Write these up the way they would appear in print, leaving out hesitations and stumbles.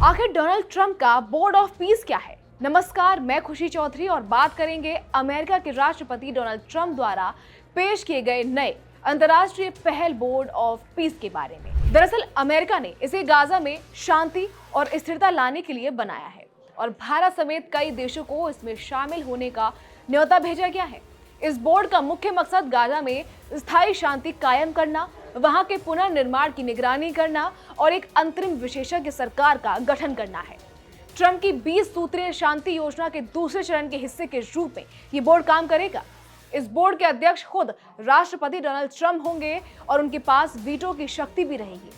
आखिर Donald Trump का board of peace क्या है? नमस्कार, मैं खुशी चौधरी और बात करेंगे अमेरिका के राष्ट्रपति डोनाल्ड ट्रंप द्वारा पेश किए गए नए अंतर्राष्ट्रीय पहल बोर्ड ऑफ पीस के बारे में। दरअसल अमेरिका ने इसे गाजा में शांति और स्थिरता लाने के लिए बनाया है और भारत समेत कई देशों को इसमें शामिल होने का न्योता भेजा गया है। इस बोर्ड का मुख्य मकसद गाजा में स्थायी शांति कायम करना, वहां के पुनर्निर्माण की निगरानी करना और एक अंतरिम विशेषज्ञ सरकार का गठन करना है। ट्रंप की 20 सूत्रीय शांति योजना के दूसरे चरण के हिस्से के रूप में ये बोर्ड काम करेगा। इस बोर्ड के अध्यक्ष खुद राष्ट्रपति डोनाल्ड ट्रंप होंगे और उनके पास वीटो की शक्ति भी रहेगी।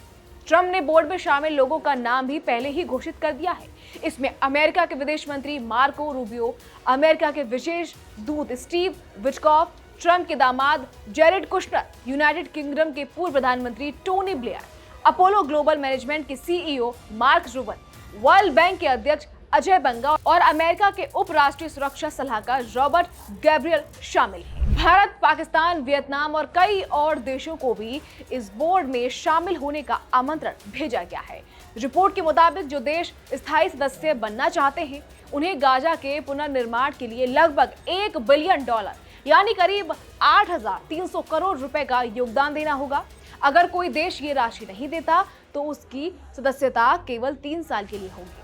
ट्रंप ने बोर्ड में शामिल लोगों का नाम भी पहले ही घोषित कर दिया है। इसमें अमेरिका के विदेश मंत्री मार्को रूबियो, अमेरिका के विशेष दूत स्टीव विटकॉफ, ट्रंप के दामाद जेरेड कुशनर, यूनाइटेड किंगडम के पूर्व प्रधानमंत्री Tony Blair, Apollo Global Management के CEO Mark Rowan, World Bank के अध्यक्ष अजय बंगा और अमेरिका के उप राष्ट्रीय सुरक्षा सलाहकार रॉबर्ट गैब्रियल शामिल हैं। भारत, पाकिस्तान, वियतनाम और कई और देशों को भी इस बोर्ड में शामिल होने का आमंत्रण भेजा गया है। रिपोर्ट के मुताबिक जो देश स्थायी सदस्य बनना चाहते हैं, उन्हें गाजा के पुनर्निर्माण के लिए लगभग $1 बिलियन यानी करीब 8,300 करोड़ रुपए का योगदान देना होगा। अगर कोई देश ये राशि नहीं देता तो उसकी सदस्यता केवल 3 साल के लिए होगी।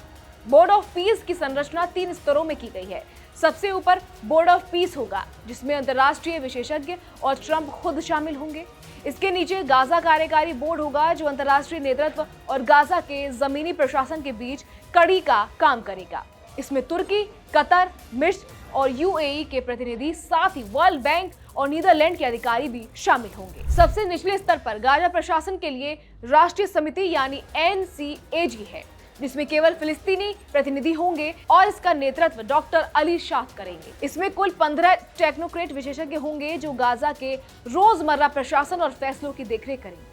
बोर्ड ऑफ पीस की संरचना 3 स्तरों में की गई है। सबसे ऊपर बोर्ड ऑफ पीस होगा, जिसमें अंतर्राष्ट्रीय विशेषज्ञ और ट्रंप खुद शामिल होंगे। इसके नीचे गाजा कार्यकारी बोर्ड होगा, जो अंतर्राष्ट्रीय नेतृत्व और गाजा के जमीनी प्रशासन के बीच कड़ी का काम करेगा। इसमें तुर्की, कतर, मिस्र और यूएई के प्रतिनिधि, साथ ही वर्ल्ड बैंक और नीदरलैंड के अधिकारी भी शामिल होंगे। सबसे निचले स्तर पर गाजा प्रशासन के लिए राष्ट्रीय समिति यानी NCAG है, जिसमें केवल फिलिस्तीनी प्रतिनिधि होंगे और इसका नेतृत्व डॉक्टर अली शाह करेंगे। इसमें कुल 15 टेक्नोक्रेट विशेषज्ञ होंगे, जो गाजा के रोजमर्रा प्रशासन और फैसलों की देखरेख करेंगे।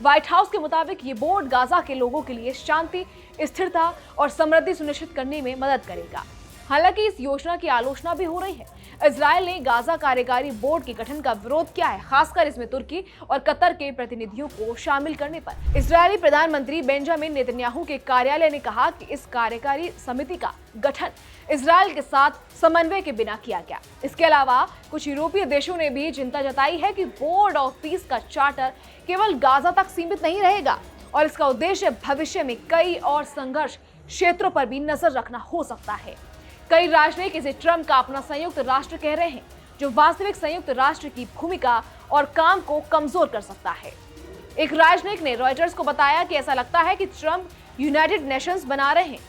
व्हाइट हाउस के मुताबिक ये बोर्ड गाजा के लोगों के लिए शांति, स्थिरता और समृद्धि सुनिश्चित करने में मदद करेगा। हालांकि इस योजना की आलोचना भी हो रही है। इजरायल ने गाजा कार्यकारी बोर्ड के गठन का विरोध किया है, खासकर इसमें तुर्की और कतर के प्रतिनिधियों को शामिल करने पर। इजरायली प्रधानमंत्री बेंजामिन नेतन्याहू के कार्यालय ने कहा कि इस कार्यकारी समिति का गठन इजरायल के साथ समन्वय के बिना किया गया। इसके अलावा कुछ यूरोपीय देशों ने भी चिंता जताई है कि बोर्ड ऑफ पीस का चार्टर केवल गाजा तक सीमित नहीं रहेगा और इसका उद्देश्य भविष्य में कई और संघर्ष क्षेत्रों पर भी नजर रखना हो सकता है। कई राजनयिक इसे ट्रंप का अपना संयुक्त राष्ट्र कह रहे हैं, जो वास्तविक संयुक्त राष्ट्र की भूमिका और काम को कमजोर कर सकता है। एक राजनयिक ने रॉयटर्स को बताया कि ऐसा लगता है कि ट्रंप यूनाइटेड नेशंस बना रहे हैं,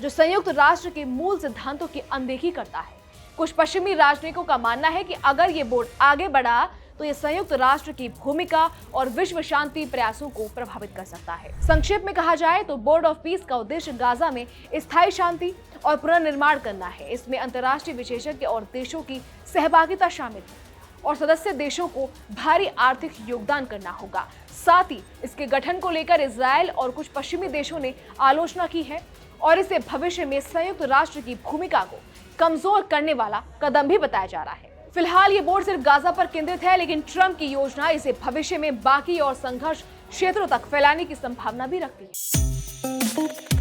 जो संयुक्त राष्ट्र के मूल सिद्धांतों की अनदेखी करता है। कुछ पश्चिमी राजनयिकों का मानना है कि अगर ये बोर्ड आगे बढ़ा तो ये संयुक्त राष्ट्र की भूमिका और विश्व शांति प्रयासों को प्रभावित कर सकता है। संक्षेप में कहा जाए तो बोर्ड ऑफ पीस का उद्देश्य गाजा में स्थायी शांति और पुनर्निर्माण करना है। इसमें अंतर्राष्ट्रीय विशेषज्ञ और देशों की सहभागिता शामिल है और सदस्य देशों को भारी आर्थिक योगदान करना होगा। साथ ही इसके गठन को लेकर इजरायल और कुछ पश्चिमी देशों ने आलोचना की है और इसे भविष्य में संयुक्त राष्ट्र की भूमिका को कमजोर करने वाला कदम भी बताया जा रहा है। फिलहाल ये बोर्ड सिर्फ गाजा पर केंद्रित है, लेकिन ट्रंप की योजना इसे भविष्य में बाकी और संघर्ष क्षेत्रों तक फैलाने की संभावना भी रखती है।